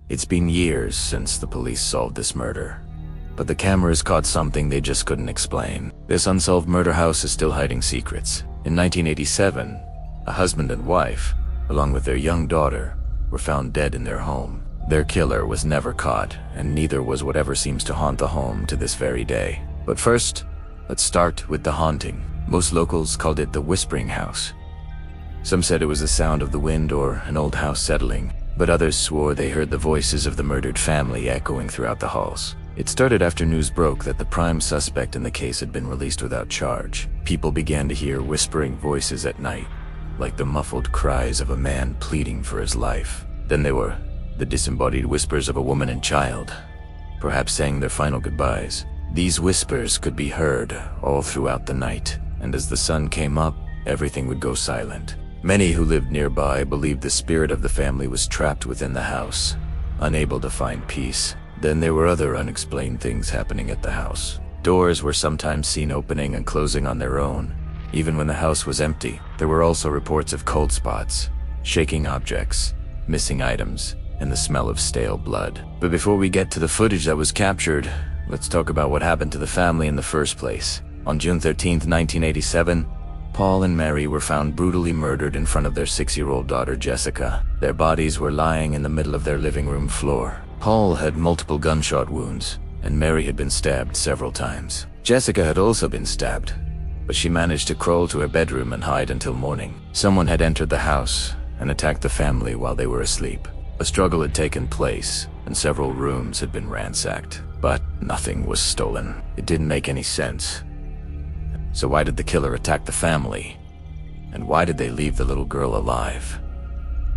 It's been years since the police solved this murder, but the cameras caught something they just couldn't explain. This unsolved murder house is still hiding secrets. In 1987, a husband and wife, along with their young daughter, were found dead in their home. Their killer was never caught, and neither was whatever seems to haunt the home to this very day. But first, let's start with the haunting. Most locals called it the Whispering House. Some said it was the sound of the wind or an old house settling, but others swore they heard the voices of the murdered family echoing throughout the halls. It started after news broke that the prime suspect in the case had been released without charge. People began to hear whispering voices at night, like the muffled cries of a man pleading for his life. Then there were the disembodied whispers of a woman and child, perhaps saying their final goodbyes. These whispers could be heard all throughout the night, and as the sun came up, everything would go silent. Many who lived nearby believed the spirit of the family was trapped within the house, unable to find peace. Then there were other unexplained things happening at the house. Doors were sometimes seen opening and closing on their own, even when the house was empty. There were also reports of cold spots, shaking objects, missing items, and the smell of stale blood. But before we get to the footage that was captured, let's talk about what happened to the family in the first place. On June 13, 1987, Paul and Mary were found brutally murdered in front of their 6-year-old daughter Jessica. Their bodies were lying in the middle of their living room floor. Paul had multiple gunshot wounds, and Mary had been stabbed several times. Jessica had also been stabbed, but she managed to crawl to her bedroom and hide until morning. Someone had entered the house and attacked the family while they were asleep. A struggle had taken place, and several rooms had been ransacked, but nothing was stolen. It didn't make any sense. So why did the killer attack the family? And why did they leave the little girl alive?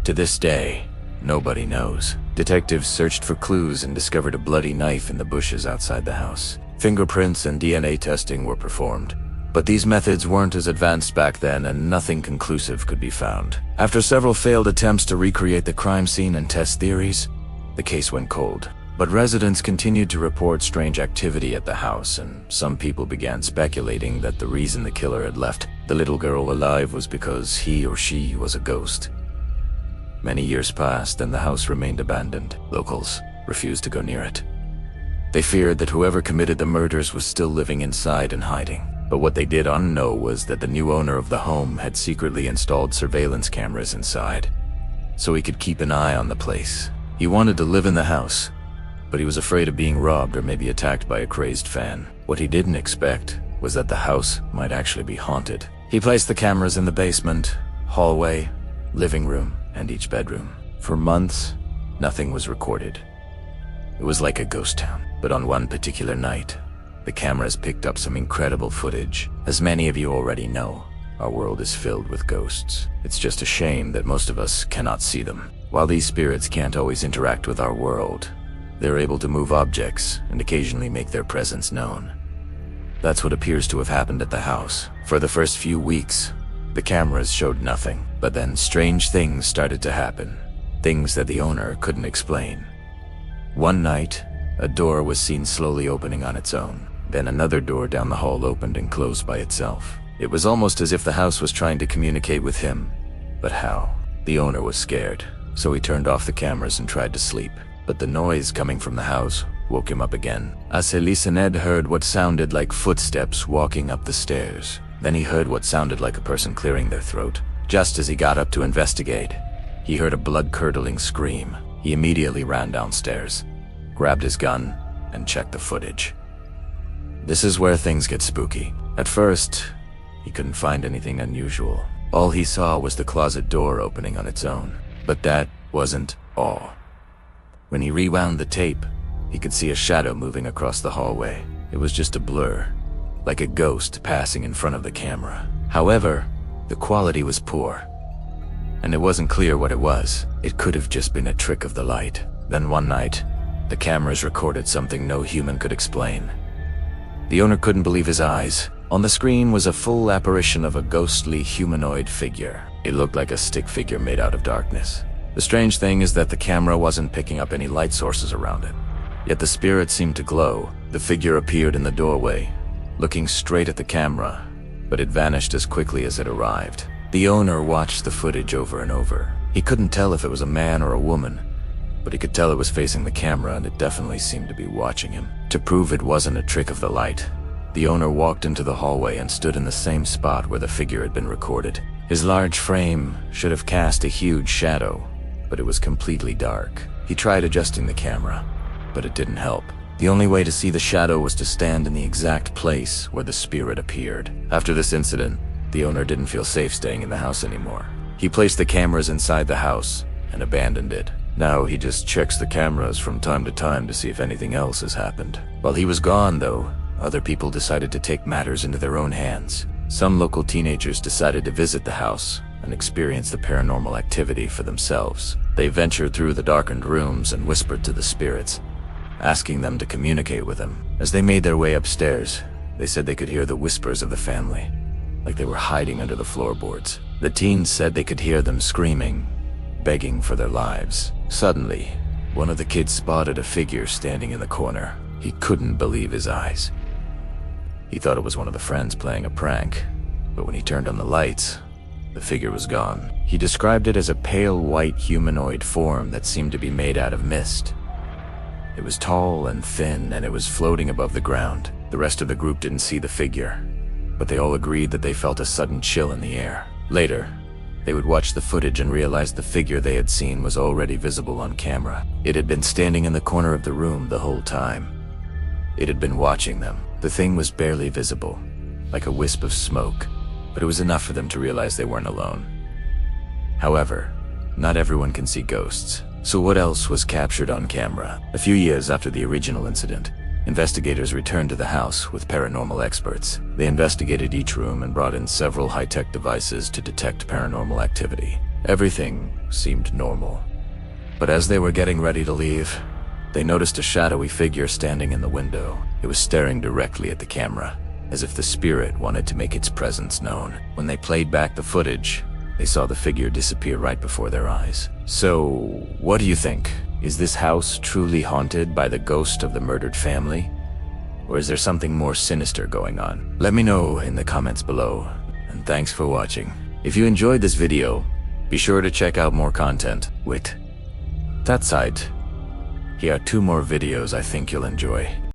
To this day, nobody knows. Detectives searched for clues and discovered a bloody knife in the bushes outside the house. Fingerprints and DNA testing were performed, but these methods weren't as advanced back then and nothing conclusive could be found. After several failed attempts to recreate the crime scene and test theories, the case went cold. But residents continued to report strange activity at the house, and some people began speculating that the reason the killer had left the little girl alive was because he or she was a ghost. Many years passed and the house remained abandoned. Locals refused to go near it. They feared that whoever committed the murders was still living inside and hiding. But what they did not know was that the new owner of the home had secretly installed surveillance cameras inside, so he could keep an eye on the place. He wanted to live in the house, but he was afraid of being robbed or maybe attacked by a crazed fan. What he didn't expect was that the house might actually be haunted. He placed the cameras in the basement, hallway, living room, and each bedroom. For months, nothing was recorded. It was like a ghost town. But on one particular night, the cameras picked up some incredible footage. As many of you already know, our world is filled with ghosts. It's just a shame that most of us cannot see them. While these spirits can't always interact with our world, they're able to move objects and occasionally make their presence known. That's what appears to have happened at the house. For the first few weeks, the cameras showed nothing, but then strange things started to happen. Things that the owner couldn't explain. One night, a door was seen slowly opening on its own. Then another door down the hall opened and closed by itself. It was almost as if the house was trying to communicate with him. But how? The owner was scared, so he turned off the cameras and tried to sleep. But the noise coming from the house woke him up again. As he listened, heard what sounded like footsteps walking up the stairs. Then he heard what sounded like a person clearing their throat. Just as he got up to investigate, he heard a blood-curdling scream. He immediately ran downstairs, grabbed his gun, and checked the footage. This is where things get spooky. At first, he couldn't find anything unusual. All he saw was the closet door opening on its own. But that wasn't all. When he rewound the tape, he could see a shadow moving across the hallway. It was just a blur, like a ghost passing in front of the camera. However, the quality was poor, and it wasn't clear what it was. It could have just been a trick of the light. Then one night, the cameras recorded something no human could explain. The owner couldn't believe his eyes. On the screen was a full apparition of a ghostly humanoid figure. It looked like a stick figure made out of darkness. The strange thing is that the camera wasn't picking up any light sources around it. Yet the spirit seemed to glow. The figure appeared in the doorway, looking straight at the camera, but it vanished as quickly as it arrived. The owner watched the footage over and over. He couldn't tell if it was a man or a woman, but he could tell it was facing the camera and it definitely seemed to be watching him. To prove it wasn't a trick of the light, the owner walked into the hallway and stood in the same spot where the figure had been recorded. His large frame should have cast a huge shadow, but it was completely dark. He tried adjusting the camera, but it didn't help. The only way to see the shadow was to stand in the exact place where the spirit appeared. After this incident, the owner didn't feel safe staying in the house anymore. He placed the cameras inside the house and abandoned it. Now he just checks the cameras from time to time to see if anything else has happened. While he was gone, though, other people decided to take matters into their own hands. Some local teenagers decided to visit the house and experience the paranormal activity for themselves. They ventured through the darkened rooms and whispered to the spirits, asking them to communicate with them. As they made their way upstairs, they said they could hear the whispers of the family, like they were hiding under the floorboards. The teens said they could hear them screaming, begging for their lives. Suddenly, one of the kids spotted a figure standing in the corner. He couldn't believe his eyes. He thought it was one of the friends playing a prank, but when he turned on the lights, the figure was gone. He described it as a pale white humanoid form that seemed to be made out of mist. It was tall and thin, and it was floating above the ground. The rest of the group didn't see the figure, but they all agreed that they felt a sudden chill in the air. Later, they would watch the footage and realize the figure they had seen was already visible on camera. It had been standing in the corner of the room the whole time. It had been watching them. The thing was barely visible, like a wisp of smoke, but it was enough for them to realize they weren't alone. However, not everyone can see ghosts. So what else was captured on camera? A few years after the original incident, investigators returned to the house with paranormal experts. They investigated each room and brought in several high-tech devices to detect paranormal activity. Everything seemed normal. But as they were getting ready to leave, they noticed a shadowy figure standing in the window. It was staring directly at the camera, as if the spirit wanted to make its presence known. When they played back the footage, they saw the figure disappear right before their eyes. So, what do you think? Is this house truly haunted by the ghost of the murdered family? Or is there something more sinister going on? Let me know in the comments below, and thanks for watching. If you enjoyed this video, be sure to check out more content. Wait, that side. Here are 2 more videos I think you'll enjoy.